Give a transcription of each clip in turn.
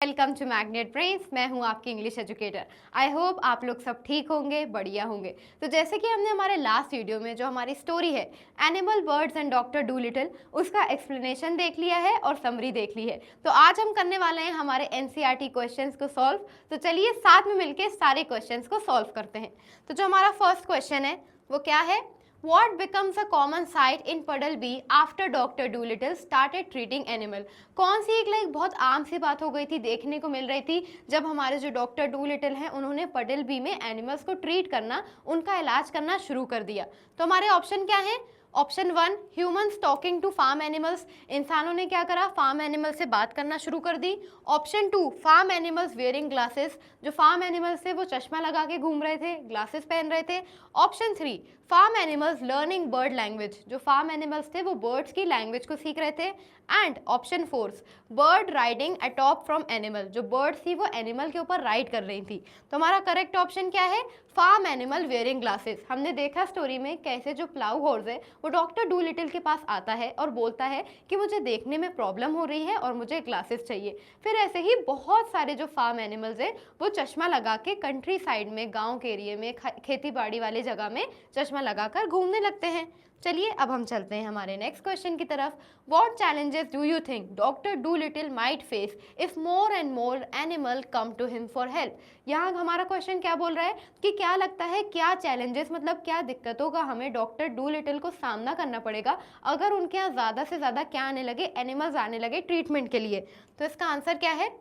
Welcome to magnet brains. मैं हूं आपकी इंग्लिश एजुकेटर। आई होप आप लोग सब ठीक होंगे, बढ़िया होंगे। तो जैसे कि हमने हमारे लास्ट वीडियो में जो हमारी स्टोरी है animal birds and doctor Dolittle, उसका एक्सप्लेनेशन देख लिया है और समरी देख ली है। तो आज हम करने वाले हैं हमारे एनसीईआरटी क्वेश्चंस को सॉल्व। तो चलिए साथ में मिलकर सारे क्वेश्चंस को सॉल्व करते हैं। तो जो हमारा फर्स्ट क्वेश्चन है वो क्या है? What becomes a common sight in Puddleby after Dr. Dolittle started treating animal? कौन सी एक बहुत आम सी बात हो गई थी, देखने को मिल रही थी जब हमारे जो डॉक्टर डूलिटल हैं उन्होंने पडलबी में एनिमल्स को ट्रीट करना, उनका इलाज करना शुरू कर दिया। तो हमारे ऑप्शन क्या है? Option 1 humans talking to farm animals, इंसानों ने क्या करा? फार्म एनिमल से बात करना शुरू कर दी। Option 2 farm animals wearing glasses, जो फार्म एनिमल्स थे वो चश्मा लगा के घूम रहे थे, ग्लासेस पहन रहे थे। Option 3 farm animals learning bird language, जो फार्म एनिमल्स थे वो बर्ड्स की लैंग्वेज को सीख रहे थे। And option 4 bird riding atop from animal, जो बर्ड्स थी वो एनिमल के ऊपर राइड कर रही थी। तो हमारा करेक्ट ऑप्शन क्या है? Farm animal wearing glasses. हमने देखा स्टोरी में कैसे जो प्लाउ हॉर्स है वो डॉक्टर डूलिटल के पास आता है और बोलता है कि मुझे देखने में प्रॉब्लम हो रही है और मुझे ग्लासेस चाहिए। फिर ऐसे ही बहुत सारे जो फार्म एनिमल्स है वो चश्मा लगा के कंट्री साइड में, गाँव के एरिए में, खेती बाड़ी वाले जगह में चश्मा लगाकर घूमने लगते हैं। चलिए अब हम चलते हैं हमारे नेक्स्ट क्वेश्चन की तरफ। What challenges do you think Dr. Dolittle might face if more and more animal come to him for help? यहाँ हमारा क्वेश्चन क्या बोल रहा है कि क्या लगता है, क्या चैलेंजेस मतलब क्या दिक्कतों का हमें डॉक्टर डूलिटल को सामना करना पड़ेगा अगर उनके यहाँ ज़्यादा से ज़्यादा क्या आने लगे? एनिमल्स आने लगे ट्रीटमेंट के लिए। तो इसका आंसर क्या है?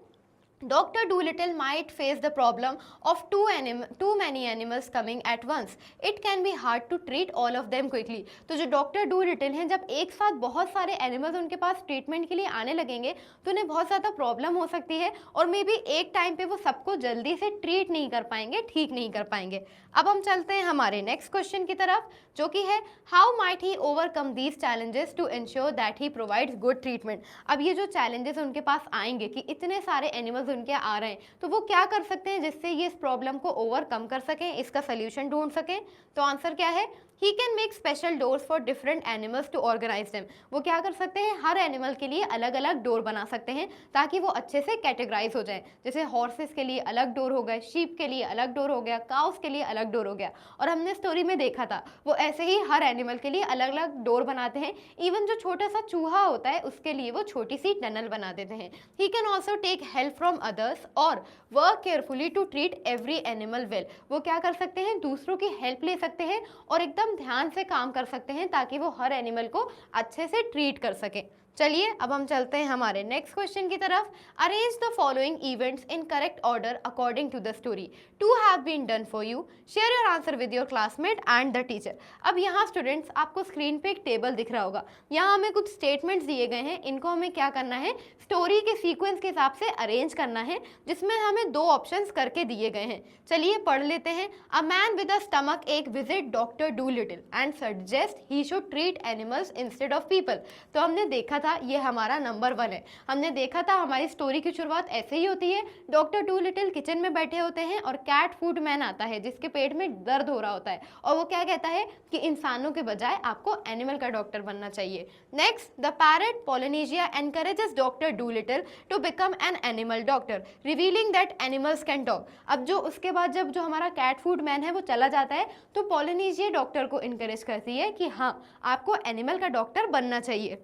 Dr. Dolittle might face the problem of too many animals coming at once. It can be hard to treat all of them quickly. तो जो डॉक्टर डूलिटल हैं, जब एक साथ बहुत सारे एनिमल्स उनके पास ट्रीटमेंट के लिए आने लगेंगे तो उन्हें बहुत ज़्यादा प्रॉब्लम हो सकती है और मे बी एक टाइम पे वो सबको जल्दी से ट्रीट नहीं कर पाएंगे, ठीक नहीं कर पाएंगे। अब हम चलते हैं हमारे नेक्स्ट क्वेश्चन की तरफ, जो कि है how might he overcome these challenges to ensure that he provides good treatment. अब ये जो चैलेंजेस उनके पास आएंगे कि इतने सारे एनिमल्स उनके आ रहे हैं, तो वो क्या कर सकते हैं जिससे ये इस प्रॉब्लम को ओवरकम कर सकें, इसका सोल्यूशन ढूंढ सकें? तो आंसर क्या है? He can make special doors for different animals to organize them. वो क्या कर सकते हैं? हर एनिमल के लिए अलग अलग डोर बना सकते हैं ताकि वो अच्छे से कैटेगराइज हो जाए। जैसे हॉर्सेस के लिए अलग डोर हो गए, शीप के लिए अलग डोर हो गया, काउस के लिए अलग डोर हो गया। और हमने स्टोरी में देखा था वो ऐसे ही हर एनिमल के लिए अलग अलग डोर बनाते हैं। इवन जो छोटा सा चूहा होता है उसके लिए वो छोटी सी टनल बना देते हैं। He can also take help from others और work carefully to treat every animal well. वो क्या कर सकते हैं? दूसरों की हेल्प ले सकते हैं और एकदम ध्यान से काम कर सकते हैं ताकि वो हर एनिमल को अच्छे से ट्रीट कर सके। चलिए अब हम चलते हैं हमारे नेक्स्ट क्वेश्चन की तरफ। Arrange the following events in correct order according to the story. 2 have been done for you, share your answer with your classmate and the teacher. अब यहाँ स्टूडेंट्स आपको स्क्रीन पे एक टेबल दिख रहा होगा, यहाँ हमें कुछ स्टेटमेंट्स दिए गए हैं, इनको हमें क्या करना है? स्टोरी के सीक्वेंस के हिसाब से अरेंज करना है, जिसमें हमें 2 ऑप्शंस करके दिए गए हैं। चलिए पढ़ लेते हैं। A man with a stomach ache visit doctor Dolittle and suggest he should treat animals instead of people. तो हमने देखा था, ये हमारा नंबर 1 है। हमने देखा था हमारी स्टोरी की शुरुआत ऐसे ही होती है, डॉक्टर डूलिटल किचन में बैठे होते हैं और कैट फूड मैन आता है जिसके पेट में दर्द हो रहा होता है और वो क्या कहता है कि इंसानों के बजाय आपको एनिमल का डॉक्टर बनना चाहिए। Next, the parrot Polynesia encourages doctor Dolittle to become an animal doctor revealing that animals can talk. अब जो उसके बाद जब जो हमारा कैट फूड मैन है वो चला जाता है तो पोलिनेशिया डॉक्टर को इनकरेज करती है कि हाँ आपको एनिमल का डॉक्टर बनना चाहिए।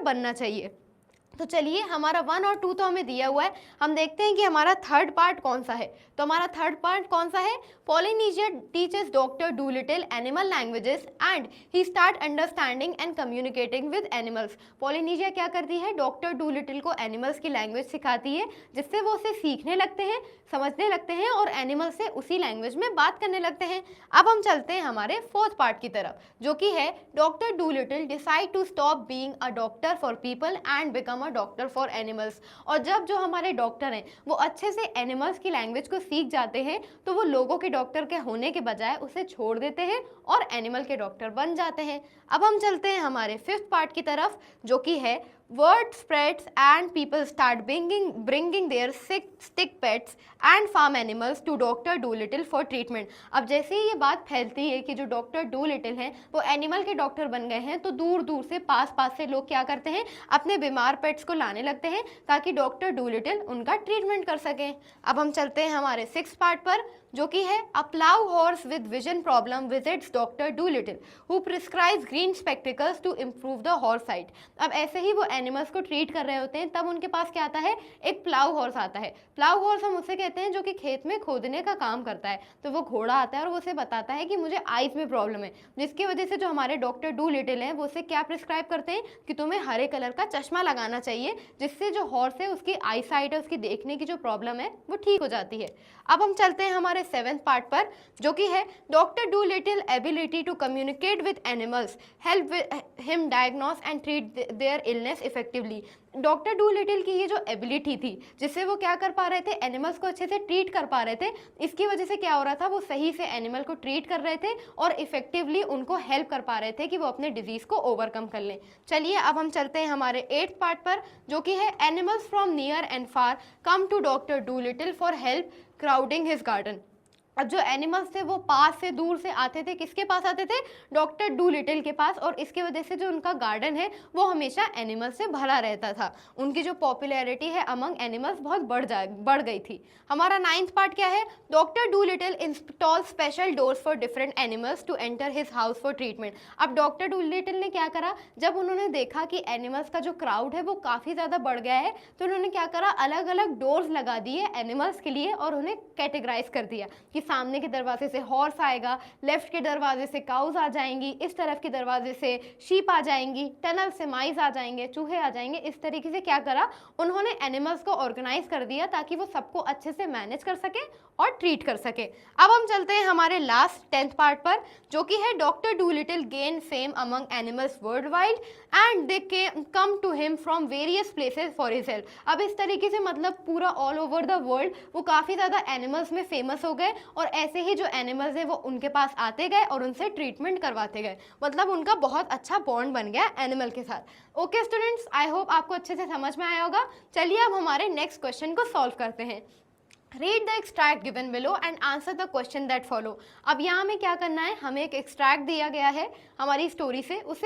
बनना चाहिए। तो चलिए हमारा 1 और 2 तो हमें दिया हुआ है, हम देखते हैं कि हमारा थर्ड पार्ट कौन सा है। तो हमारा थर्ड पार्ट कौन सा है? Polynesia teaches doctor Dolittle animal languages and he start understanding and communicating with animals. Polynesia क्या करती है? डॉक्टर डूलिटल को एनिमल्स की लैंग्वेज सिखाती है, जिससे वो उसे सीखने लगते हैं, समझने लगते हैं और एनिमल से उसी लैंग्वेज में बात करने लगते हैं। अब हम चलते हैं हमारे 4th पार्ट की तरफ, जो कि है doctor Dolittle decide to stop being a doctor for people and become a doctor for animals. और जब जो हमारे डॉक्टर हैं वो अच्छे से एनिमल्स की लैंग्वेज को सीख जाते हैं तो वो लोगों के डॉक्टर के होने के बजाय उसे छोड़ देते हैं और एनिमल के डॉक्टर बन जाते हैं। अब हम चलते हैं हमारे 5th पार्ट की तरफ, जो कि है word spreads and people start bringing their sick pets and farm animals to doctor Dolittle for treatment. अब जैसे ही ये बात फैलती है कि जो डॉक्टर डूलिटिल हैं वो एनिमल के डॉक्टर बन गए हैं, तो दूर दूर से पास से लोग क्या करते हैं, अपने बीमार पेट्स को लाने लगते हैं ताकि डॉक्टर डूलिटिल उनका ट्रीटमेंट कर सकें। अब हम चलते हैं हमारे 6th पार्ट पर, जो कि है a plough horse with vision problem visits doctor Dolittle who prescribes green spectacles to improve the horse sight. अब ऐसे ही वो एनिमल्स को ट्रीट कर रहे होते हैं, तब उनके पास क्या आता है, एक प्लाउ हॉर्स आता है। प्लाउ हॉर्स हम उसे कहते हैं जो कि खेत में खोदने का काम करता है। तो वो घोड़ा आता है और वो उसे बताता है कि मुझे आइज में प्रॉब्लम है, जिसकी वजह से जो हमारे डॉक्टर डूलिटिल हैं वो उसे क्या प्रिस्क्राइब करते हैं कि तुम्हें हरे कलर का चश्मा लगाना चाहिए, जिससे जो हॉर्स है उसकी आई साइट है, उसकी देखने की जो प्रॉब्लम है वो ठीक हो जाती है। अब हम चलते हैं हमारे 7th पार्ट पर, जो कि है doctor Dolittle ability to communicate with animals help him diagnose and treat their illness effectively. Doctor Dolittle की ये जो एबिलिटी थी, जिससे वो क्या कर पा रहे थे, एनिमल्स को अच्छे से ट्रीट कर पा रहे थे, इसकी वजह से क्या हो रहा था, वो सही से एनिमल को ट्रीट कर रहे थे और इफेक्टिवली उनको हेल्प कर पा रहे थे कि वो अपने डिजीज को ओवरकम कर लें। चलिए अब हम चलते हैं हमारे 8th पार्ट पर, जो कि है animals from near and far come to doctor Dolittle for help crowding his garden. अब जो एनिमल्स थे वो पास से दूर से आते थे, किसके पास आते थे, डॉक्टर डूलिटिल के पास, और इसकी वजह से जो उनका गार्डन है वो हमेशा एनिमल्स से भरा रहता था। उनकी जो पॉपुलैरिटी है अमंग एनिमल्स बहुत बढ़ गई थी। हमारा 9th पार्ट क्या है, doctor Dolittle install special doors for different animals to enter his house for treatment. अब डॉक्टर डूलिटिल ने क्या करा, जब उन्होंने देखा कि एनिमल्स का जो क्राउड है वो काफ़ी ज़्यादा बढ़ गया है, तो उन्होंने क्या करा, अलग अलग डोर्स लगा दिए एनिमल्स के लिए और उन्हें कैटेगराइज कर दिया कि सामने के दरवाजे से हॉर्स आएगा, लेफ्ट के दरवाजे से काउज आ जाएंगी, इस तरफ के दरवाजे से शीप आ जाएंगी, टनल से माइज आ जाएंगे, चूहे आ जाएंगे। इस तरीके से क्या करा, उन्होंने एनिमल्स को ऑर्गेनाइज कर दिया ताकि वो सबको अच्छे से मैनेज कर सके और ट्रीट कर सके। अब हम चलते हैं हमारे लास्ट 10th पार्ट पर, जो कि है doctor Dolittle gain fame among animals world wide and they come to him from various places for his help. अब इस तरीके से मतलब पूरा ऑल ओवर द वर्ल्ड वो काफ़ी ज़्यादा एनिमल्स में फेमस हो गए, और ऐसे ही जो एनिमल्स है वो उनके पास आते गए और उनसे ट्रीटमेंट करवाते गए। मतलब उनका बहुत अच्छा बॉन्ड बन गया एनिमल के साथ। ओके स्टूडेंट्स, आई होप आपको अच्छे से समझ में आया होगा। चलिए अब हमारे नेक्स्ट क्वेश्चन को सॉल्व करते हैं। Read the extract given below and answer the question that follow. अब यहाँ में क्या करना है, हमें एक एक्सट्रैक्ट दिया गया है हमारी स्टोरी से, उसे